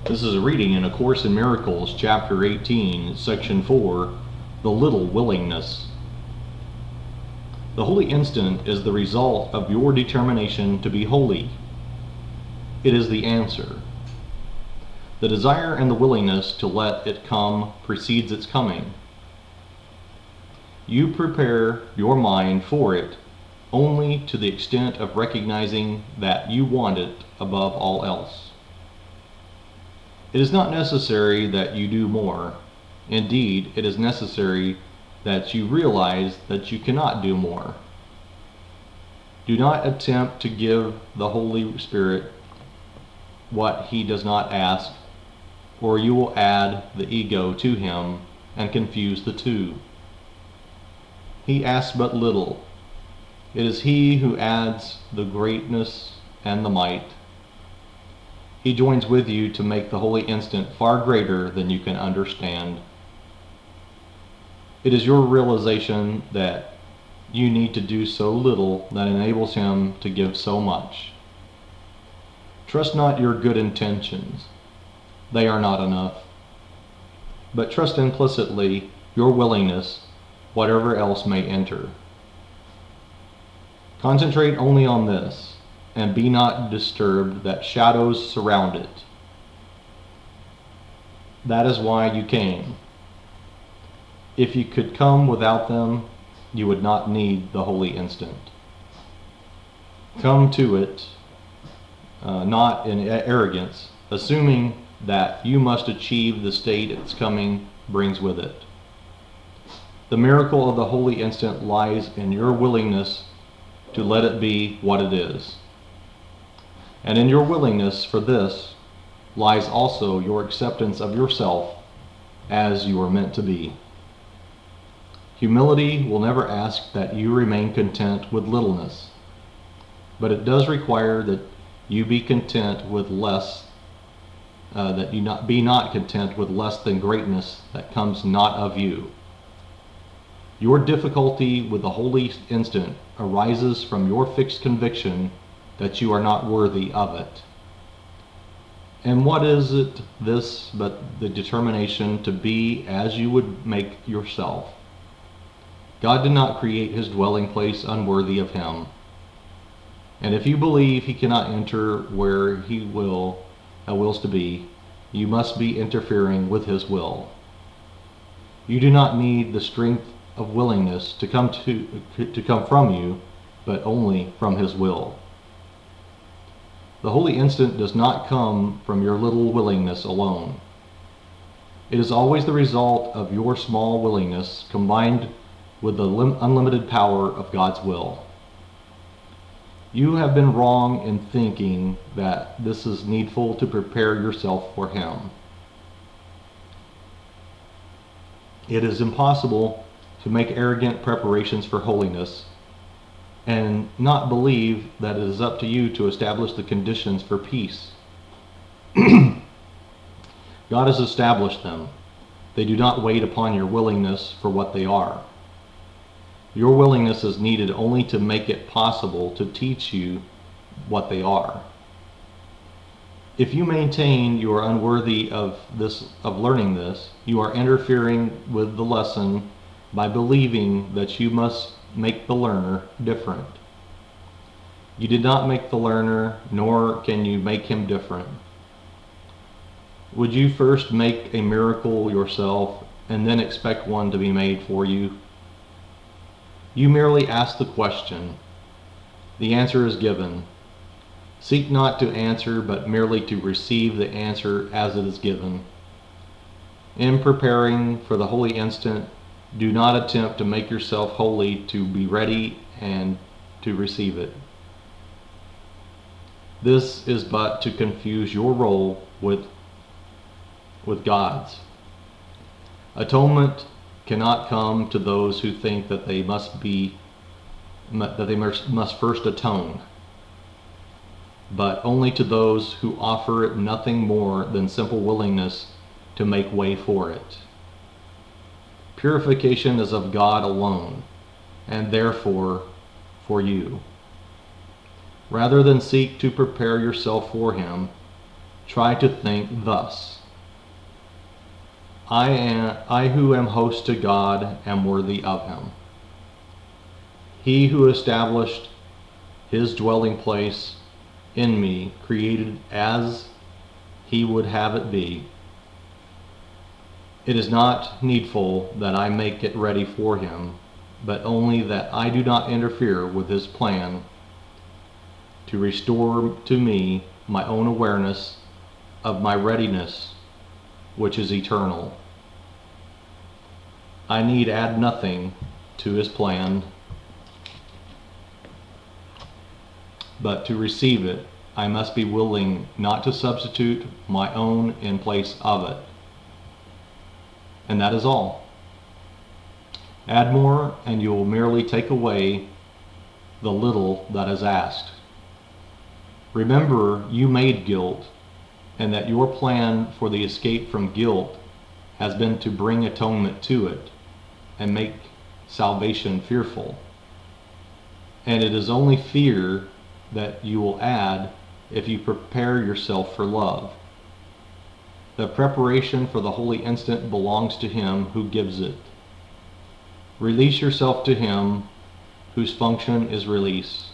This is a reading in A Course in Miracles, Chapter 18, Section 4, The Little Willingness. The holy instant is the result of your determination to be holy. It is the answer. The desire and the willingness to let it come precedes its coming. You prepare your mind for it only to the extent of recognizing that you want it above all else. It is not necessary that you do more. Indeed, it is necessary that you realize that you cannot do more. Do not attempt to give the Holy Spirit what He does not ask, or you will add the ego to Him and confuse the two. He asks but little. It is He who adds the greatness and the might. He joins with you to make the holy instant far greater than you can understand. It is your realization that you need to do so little that enables Him to give so much. Trust not your good intentions. They are not enough. But trust implicitly your willingness, whatever else may enter. Concentrate only on this, and be not disturbed that shadows surround it. That is why you came. If you could come without them, you would not need the holy instant. Come to it, not in arrogance, assuming that you must achieve the state its coming brings with it. The miracle of the holy instant lies in your willingness to let it be what it is. And in your willingness for this lies also your acceptance of yourself as you are meant to be. Humility will never ask that you remain content with littleness, but it does require that you be content with less, that you be not content with less than greatness that comes not of you. Your difficulty with the holy instant arises from your fixed conviction that you are not worthy of it. And what is it this but the determination to be as you would make yourself? God did not create His dwelling place unworthy of Him. And if you believe He cannot enter where He wills to be, you must be interfering with His will. You do not need the strength of willingness to come from you, but only from His will. The holy instant does not come from your little willingness alone. It is always the result of your small willingness combined with the unlimited power of God's will. You have been wrong in thinking that this is needful to prepare yourself for Him. It is impossible to make arrogant preparations for holiness and not believe that it is up to you to establish the conditions for peace. God has established them. They do not wait upon your willingness for what they are. Your willingness is needed only to make it possible to teach you what they are. If you maintain you are unworthy of learning this, you are interfering with the lesson by believing that you must make the learner different. You did not make the learner, nor can you make him different. Would you first make a miracle yourself and then expect one to be made for you? You merely ask the question. The answer is given. Seek not to answer, but merely to receive the answer as it is given. In preparing for the holy instant, do not attempt to make yourself holy to be ready and to receive it. This is but to confuse your role with God's. Atonement cannot come to those who think that they must first atone, but only to those who offer it nothing more than simple willingness to make way for it. Purification is of God alone, and therefore for you. Rather than seek to prepare yourself for Him, try to think thus: I who am host to God am worthy of him. He who established his dwelling place in me, created as he would have it be. It is not needful that I make it ready for him, but only that I do not interfere with his plan to restore to me my own awareness of my readiness, which is eternal. I need add nothing to his plan, but to receive it, I must be willing not to substitute my own in place of it. And that is all. Add more, and you will merely take away the little that is asked. Remember, you made guilt, and that your plan for the escape from guilt has been to bring atonement to it and make salvation fearful. And it is only fear that you will add if you prepare yourself for love. The preparation for the holy instant belongs to him who gives it. Release yourself to him whose function is release.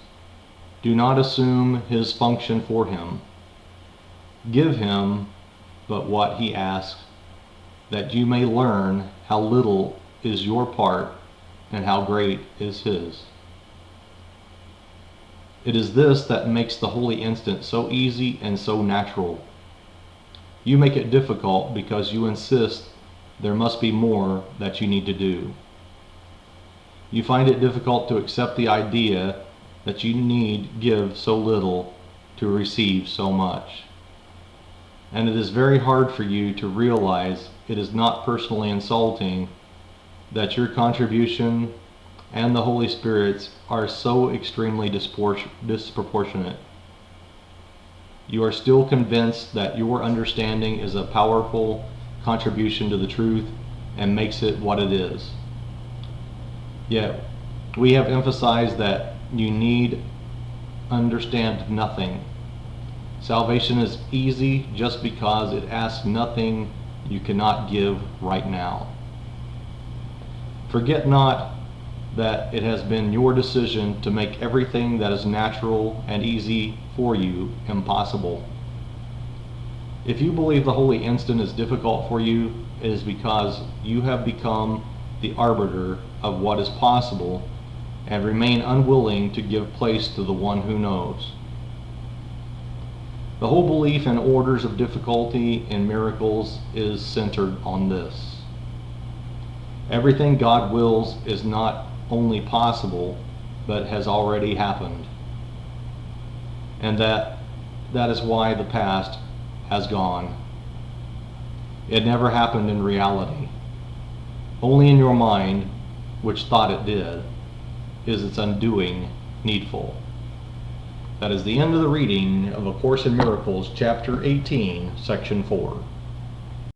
Do not assume his function for him. Give him but what he asks, that you may learn how little is your part and how great is his. It is this that makes the holy instant so easy and so natural. You make it difficult because you insist there must be more that you need to do. You find it difficult to accept the idea that you need give so little to receive so much. And it is very hard for you to realize it is not personally insulting that your contribution and the Holy Spirit's are so extremely disproportionate. You are still convinced that your understanding is a powerful contribution to the truth and makes it what it is. Yet, we have emphasized that you need understand nothing. Salvation is easy just because it asks nothing you cannot give right now. Forget not that it has been your decision to make everything that is natural and easy for you impossible. If you believe the holy instant is difficult for you, it is because you have become the arbiter of what is possible and remain unwilling to give place to the one who knows. The whole belief in orders of difficulty in miracles is centered on this. Everything God wills is not only possible, but has already happened. And that is why the past has gone. It never happened in reality. Only in your mind, which thought it did, is its undoing needful. That is the end of the reading of A Course in Miracles, Chapter 18, Section 4.